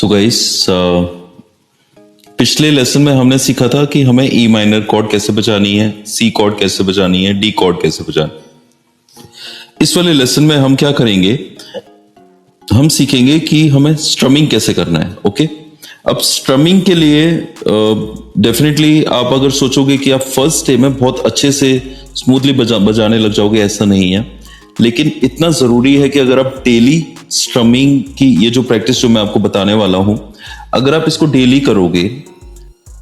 So guys, पिछले lesson में हमने सीखा था कि हमें ई माइनर कॉर्ड कैसे बजानी है, सी कॉर्ड कैसे बजानी है, डी कॉर्ड कैसे बजानी है। इस वाले लेसन में हम क्या करेंगे, हम सीखेंगे कि हमें स्ट्रमिंग कैसे करना है। ओके, अब स्ट्रमिंग के लिए डेफिनेटली आप अगर सोचोगे कि आप फर्स्ट डे में बहुत अच्छे से स्मूथली बजाने लग जाओगे, ऐसा नहीं है। लेकिन इतना जरूरी है कि अगर आप डेली स्ट्रमिंग की ये जो प्रैक्टिस जो मैं आपको बताने वाला हूं, अगर आप इसको डेली करोगे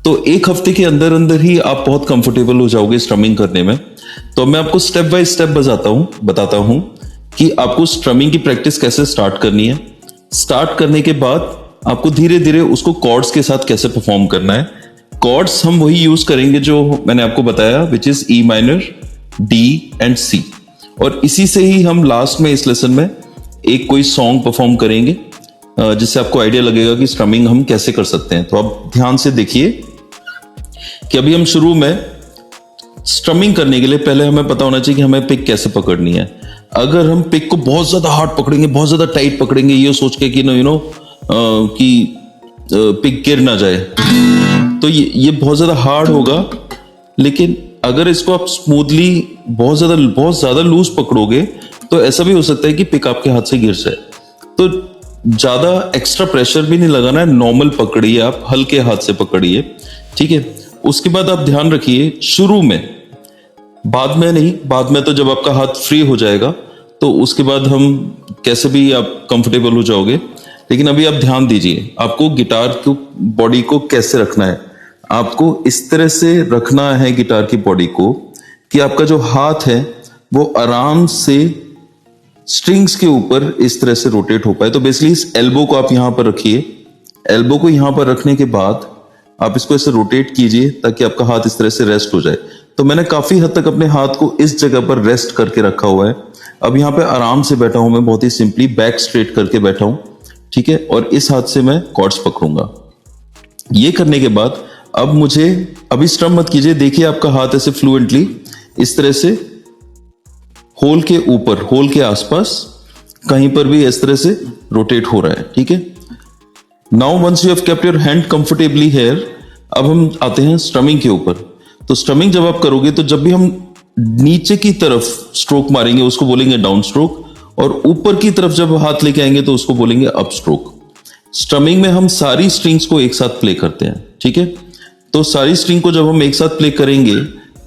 तो एक हफ्ते के अंदर अंदर ही आप बहुत कंफर्टेबल हो जाओगे स्ट्रमिंग करने में। तो मैं आपको स्टेप बाय स्टेप बताता हूं कि आपको स्ट्रमिंग की प्रैक्टिस कैसे स्टार्ट करनी है। स्टार्ट करने के बाद आपको धीरे धीरे उसको कॉर्ड्स के साथ कैसे परफॉर्म करना है। कॉर्ड्स हम वही यूज करेंगे जो मैंने आपको बताया, which is E minor, D and C. और इसी से ही हम लास्ट में इस लेसन में एक कोई सॉन्ग परफॉर्म करेंगे जिससे आपको आइडिया लगेगा कि स्ट्रमिंग हम कैसे कर सकते हैं। तो आप ध्यान से देखिए कि अभी हम शुरू में स्ट्रमिंग करने के लिए पहले हमें पता होना चाहिए कि हमें पिक कैसे पकड़नी है। अगर हम पिक को बहुत ज्यादा हार्ड पकड़ेंगे, बहुत ज्यादा टाइट पकड़ेंगे, ये सोच के कि कि पिक गिर ना जाए, तो ये बहुत ज्यादा हार्ड होगा। लेकिन अगर इसको आप स्मूथली बहुत ज्यादा लूज पकड़ोगे तो ऐसा भी हो सकता है कि पिक आपके हाथ से गिर जाए। तो ज्यादा एक्स्ट्रा प्रेशर भी नहीं लगाना है, नॉर्मल पकड़िए, आप हल्के हाथ से पकड़िए, ठीक है। उसके बाद आप ध्यान रखिए, शुरू में, बाद में नहीं, बाद में तो जब आपका हाथ फ्री हो जाएगा तो उसके बाद हम कैसे भी आप कंफर्टेबल हो जाओगे। लेकिन अभी आप ध्यान दीजिए, आपको गिटार की बॉडी को कैसे रखना है। आपको इस तरह से रखना है गिटार की बॉडी को कि आपका जो हाथ है वो आराम से स्ट्रिंग्स के ऊपर इस तरह से रोटेट हो पाए। तो बेसिकली इस एल्बो को आप यहां पर रखिए। एल्बो को यहां पर रखने के बाद आप इसको ऐसे रोटेट कीजिए ताकि आपका हाथ इस तरह से रेस्ट हो जाए। तो मैंने काफी हद तक अपने हाथ को इस जगह पर रेस्ट करके रखा हुआ है। अब यहां पे आराम से बैठा हूं मैं, बहुत ही सिंपली बैक स्ट्रेट करके बैठा हूं, ठीक है। और इस हाथ से मैं कॉर्ड्स पकड़ूंगा। ये करने के बाद अब मुझे, अभी स्ट्रम मत कीजिए, देखिए आपका हाथ ऐसे फ्लुएंटली इस तरह से होल के ऊपर, होल के आसपास कहीं पर भी इस तरह से रोटेट हो रहा है, ठीक है। Now once you have kept your hand comfortably here, अब हम आते हैं स्ट्रमिंग के ऊपर। तो स्ट्रमिंग जब आप करोगे तो जब भी हम नीचे की तरफ स्ट्रोक मारेंगे उसको बोलेंगे डाउन स्ट्रोक, और ऊपर की तरफ जब हाथ लेके आएंगे तो उसको बोलेंगे अप स्ट्रोक। स्ट्रमिंग में हम सारी स्ट्रिंग्स को एक साथ प्ले करते हैं, ठीक है। तो सारी स्ट्रिंग को जब हम एक साथ प्ले करेंगे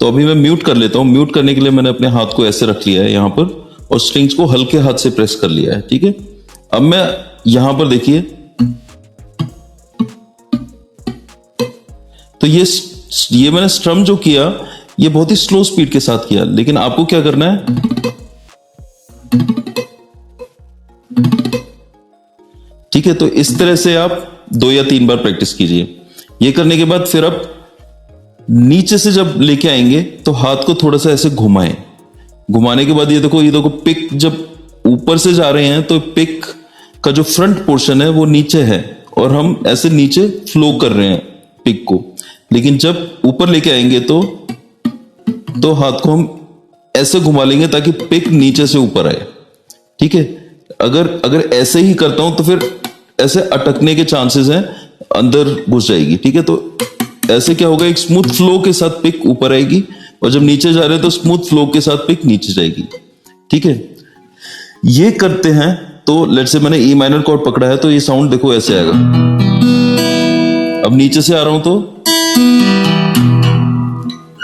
तो अभी मैं म्यूट कर लेता हूं। म्यूट करने के लिए मैंने अपने हाथ को ऐसे रख लिया है यहां पर और स्ट्रिंग्स को हल्के हाथ से प्रेस कर लिया है, ठीक है। अब मैं यहां पर देखिए, तो ये मैंने स्ट्रम जो किया ये बहुत ही स्लो स्पीड के साथ किया। लेकिन आपको क्या करना है, ठीक है। तो इस तरह से आप 2 या 3 बार प्रैक्टिस कीजिए। ये करने के बाद फिर आप नीचे से जब लेके आएंगे तो हाथ को थोड़ा सा ऐसे घुमाएं। घुमाने के बाद ये देखो पिक जब ऊपर से जा रहे हैं तो पिक का जो फ्रंट पोर्शन है वो नीचे है और हम ऐसे नीचे फ्लो कर रहे हैं पिक को। लेकिन जब ऊपर लेके आएंगे तो हाथ को हम ऐसे घुमा लेंगे ताकि पिक नीचे से ऊपर आए, ठीक है। अगर ऐसे ही करता हूं तो फिर ऐसे अटकने के चांसेस हैं, अंदर घुस जाएगी, ठीक है। तो ऐसे क्या होगा, एक स्मूथ फ्लो के साथ पिक ऊपर आएगी और जब नीचे जा रहे हैं तो स्मूथ फ्लो के साथ पिक नीचे जाएगी, ठीक है। ये करते हैं तो लेट्स से मैंने ई माइनर कॉर्ड पकड़ा है तो ये साउंड देखो ऐसे आएगा। अब नीचे से आ रहा हूं तो,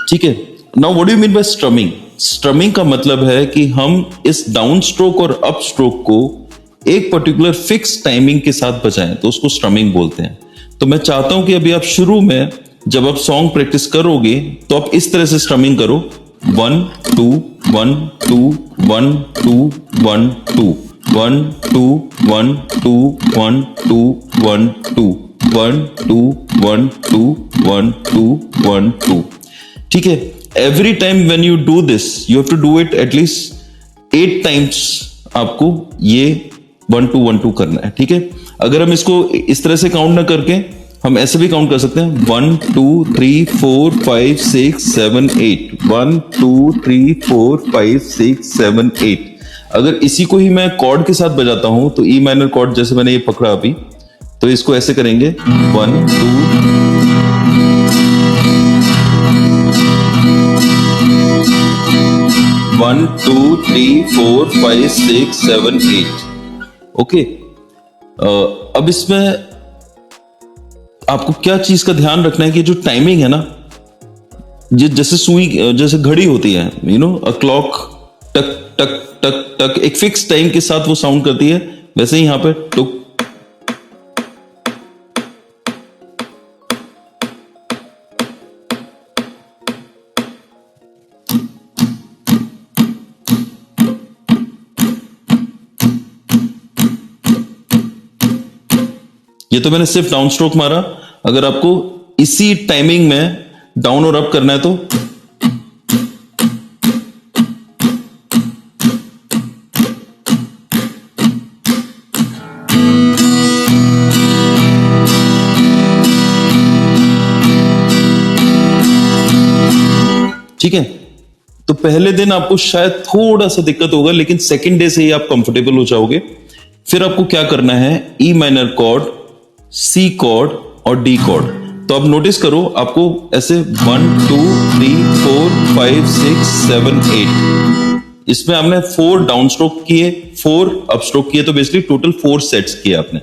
ठीक है। Now what do you mean by strumming? Strumming का मतलब है कि हम इस डाउन स्ट्रोक और अप स्ट्रोक को एक पर्टिकुलर फिक्स टाइमिंग के साथ बजाएं तो उसको स्ट्रमिंग बोलते हैं। तो मैं चाहता हूं कि अभी आप शुरू में जब आप सॉन्ग प्रैक्टिस करोगे तो आप इस तरह से स्ट्रमिंग करो, 1 2 1 2 1 2 1 2 1 2 1 2 1 2 1 2 1 2 1 2 1 2 1 2, ठीक है। Every time when you do this you have to do it at least 8 times. आपको ये 1 2 1 2 करना है, ठीक है। अगर हम इसको इस तरह से काउंट ना करके हम ऐसे भी काउंट कर सकते हैं, 1 2 3 4 5 6 7 8 1 2 3 4 5 6 7 8। अगर इसी को ही मैं कॉर्ड के साथ बजाता हूं तो ई माइनर कॉर्ड जैसे मैंने ये पकड़ा अभी, तो इसको ऐसे करेंगे 1 2 1 2 3 4 5 6 7 8। ओके, अब इसमें आपको क्या चीज का ध्यान रखना है कि जो टाइमिंग है ना, जैसे सुई, जैसे घड़ी होती है, अ क्लॉक, टक टक टक टक, एक फिक्स टाइम के साथ वो साउंड करती है, वैसे ही यहां पे टुक ये तो मैंने सिर्फ डाउन स्ट्रोक मारा। अगर आपको इसी टाइमिंग में डाउन और अप करना है तो ठीक है। तो पहले दिन आपको शायद थोड़ा सा दिक्कत होगा, लेकिन सेकंड डे से ही आप कंफर्टेबल हो जाओगे। फिर आपको क्या करना है, ई माइनर कॉर्ड, सी कॉर्ड और डी कॉर्ड। तो अब नोटिस करो, आपको ऐसे 1 2 3 4 5 6 7 8, इसमें आपने 4 डाउन स्ट्रोक किए, 4 अप स्ट्रोक किए, तो बेसिकली टोटल 4 सेट्स किए आपने।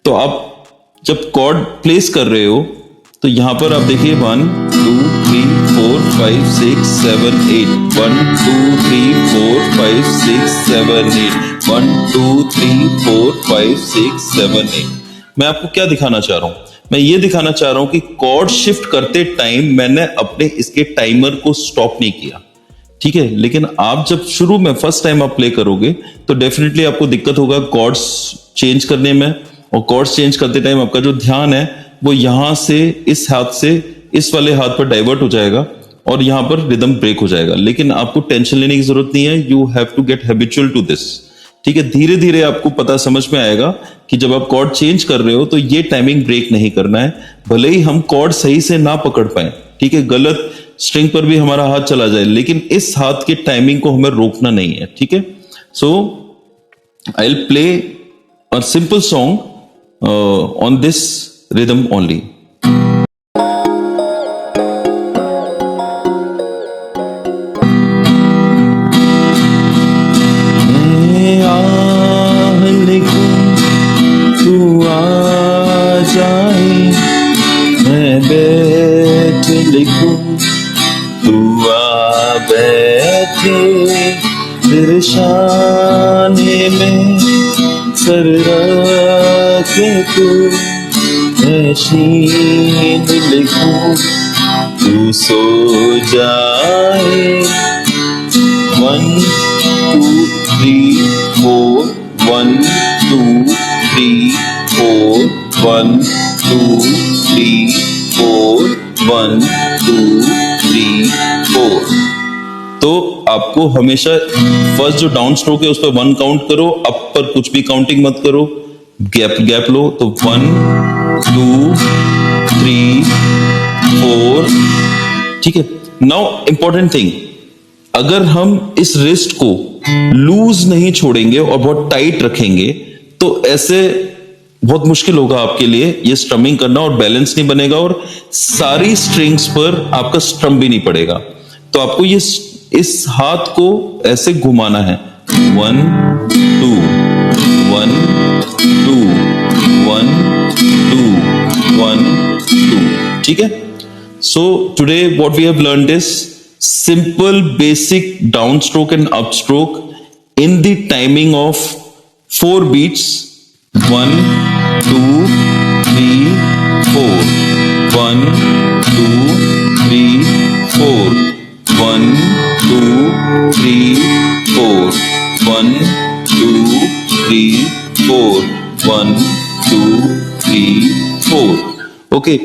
तो आप जब कॉर्ड प्लेस कर रहे हो तो यहां पर आप देखिए 1 2 3 4 5 6 7 8, 1 2 3 4 5 6 7 8, 1 2 3 4 5 6 7 8। मैं आपको क्या दिखाना चाह रहा हूं, मैं ये दिखाना चाह रहा हूं कि कॉर्ड शिफ्ट करते टाइम मैंने अपने इसके टाइमर को स्टॉप नहीं किया, ठीक है। लेकिन आप जब शुरू में फर्स्ट टाइम आप प्ले करोगे तो डेफिनेटली आपको दिक्कत होगा कॉर्ड्स चेंज करने में, और कॉर्ड्स चेंज करते टाइम आपका जो ध्यान है वो यहां से इस हाथ से इस वाले हाथ पर डाइवर्ट हो जाएगा और यहां पर रिदम ब्रेक हो जाएगा। लेकिन आपको टेंशन लेने की जरूरत नहीं है, you have to get habitual to this, ठीक है। धीरे धीरे आपको पता समझ में आएगा कि जब आप कॉर्ड चेंज कर रहे हो तो ये टाइमिंग ब्रेक नहीं करना है, भले ही हम कॉर्ड सही से ना पकड़ पाए, ठीक है, गलत स्ट्रिंग पर भी हमारा हाथ चला जाए, लेकिन इस हाथ की टाइमिंग को हमें रोकना नहीं है, ठीक है। So I will play a simple song on this rhythm only. लिखूं तू आ बैठे तेरे शाने में सर रखे तू, मैं शीन लिखूं तू सो जाए। 1 2 3 4 1 2 3 4 1 2 3 4 1 2 3 4। तो आपको हमेशा फर्स्ट जो डाउन स्ट्रोक है उस पर 1 काउंट करो, अप पर कुछ भी काउंटिंग मत करो, गैप लो। तो 1 2 3 4, ठीक है। नाउ इंपॉर्टेंट थिंग, अगर हम इस रिस्ट को लूज नहीं छोड़ेंगे और बहुत टाइट रखेंगे तो ऐसे बहुत मुश्किल होगा आपके लिए ये स्ट्रमिंग करना, और बैलेंस नहीं बनेगा और सारी स्ट्रिंग्स पर आपका स्ट्रम भी नहीं पड़ेगा। तो आपको ये इस हाथ को ऐसे घुमाना है, 1 2 1 2 1 2 1 2, ठीक है। So today what we have learned is simple basic downstroke and upstroke in the timing of 4 beats, 1 2 3 4, 1 2 3 4, 1 2 3 4, 1 2 3 4, 1 2 3 4. Okay,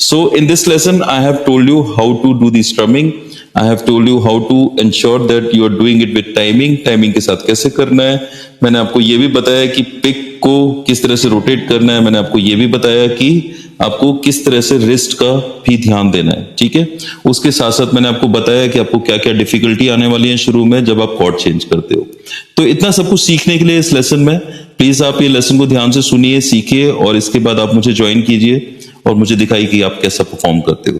so in this lesson I have told you how to do the strumming. I have told you how to ensure that you are doing it with timing. Timing के साथ कैसे करना है, मैंने आपको ये भी बताया कि पिक को किस तरह से रोटेट करना है, मैंने आपको ये भी बताया कि आपको किस तरह से रिस्ट का भी ध्यान देना है, ठीक है। उसके साथ साथ मैंने आपको बताया कि आपको क्या क्या डिफिकल्टी आने वाली है शुरू में जब आप कॉर्ड चेंज करते हो। तो इतना सब कुछ सीखने के लिए इस लेसन में प्लीज आप ये लेसन को ध्यान से सुनिए, सीखिए और इसके बाद आप मुझे ज्वाइन कीजिए और मुझे दिखाइए कि आप कैसा परफॉर्म करते हो।